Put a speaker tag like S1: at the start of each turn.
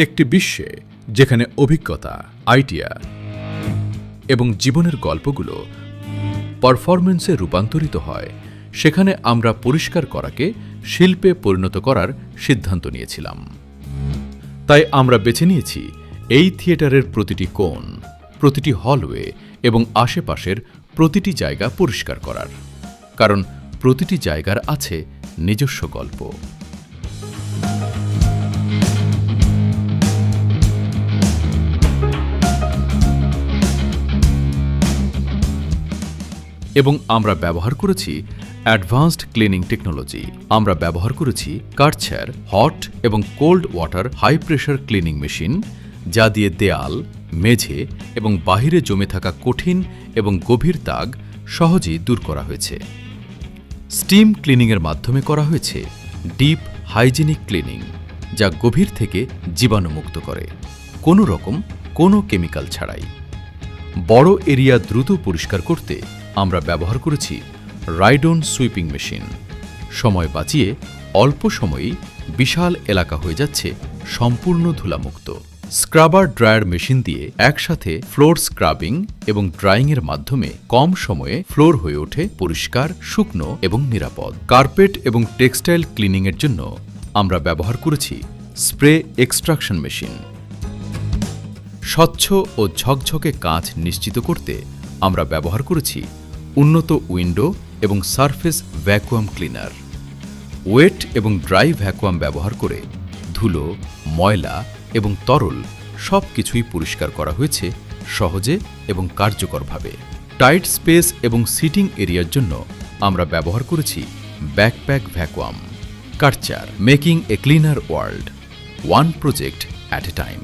S1: একটি বিশ্বে যেখানে অভিজ্ঞতা, আইডিয়া এবং জীবনের গল্পগুলো পারফরম্যান্সে রূপান্তরিত হয়, সেখানে আমরা পরিষ্কার করাকে শিল্পে পরিণত করার সিদ্ধান্ত নিয়েছিলাম। তাই আমরা বেছে নিয়েছি এই থিয়েটারের প্রতিটি কোণ, প্রতিটি হলওয়ে এবং আশেপাশের প্রতিটি জায়গা পরিষ্কার করার, কারণ প্রতিটি জায়গার আছে নিজস্ব গল্প। এবং আমরা ব্যবহার করেছি অ্যাডভান্সড ক্লিনিং টেকনোলজি। আমরা ব্যবহার করেছি কার্চার হট এবং cold water high pressure cleaning machine, যা দিয়ে দেয়াল, মেঝে এবং বাহিরে জমে থাকা কঠিন এবং গভীর দাগ সহজেই দূর করা হয়েছে। স্টিম ক্লিনিংয়ের মাধ্যমে করা হয়েছে ডিপ হাইজিনিক ক্লিনিং, যা গভীর থেকে জীবাণুমুক্ত করে, কোনো কেমিক্যাল ছাড়াই। বড় এরিয়া দ্রুত পরিষ্কার করতে আমরা ব্যবহার করেছি রাইডন সুইপিং মেশিন। সময় বাঁচিয়ে অল্প সময়েই বিশাল এলাকা হয়ে যাচ্ছে সম্পূর্ণ ধুলামুক্ত। স্ক্রাবার ড্রায়ার মেশিন দিয়ে একসাথে ফ্লোর স্ক্রাবিং এবং ড্রাইংয়ের মাধ্যমে কম সময়ে ফ্লোর হয়ে ওঠে পরিষ্কার, শুকনো এবং নিরাপদ। কার্পেট এবং টেক্সটাইল ক্লিনিংয়ের জন্য আমরা ব্যবহার করেছি স্প্রে এক্সট্রাকশন মেশিন। স্বচ্ছ ও ঝকঝকে কাঁচ নিশ্চিত করতে আমরা ব্যবহার করেছি উন্নত উইন্ডো এবং সারফেস ভ্যাকুয়াম ক্লিনার। ওয়েট এবং ড্রাই ভ্যাকুয়াম ব্যবহার করে ধুলো, ময়লা এবং তরল সব কিছুই পরিষ্কার করা হয়েছে সহজে এবং কার্যকরভাবে। টাইট স্পেস এবং সিটিং এরিয়ার জন্য আমরা ব্যবহার করেছি backpack vacuum. Karcher, making a cleaner world, one project at a time.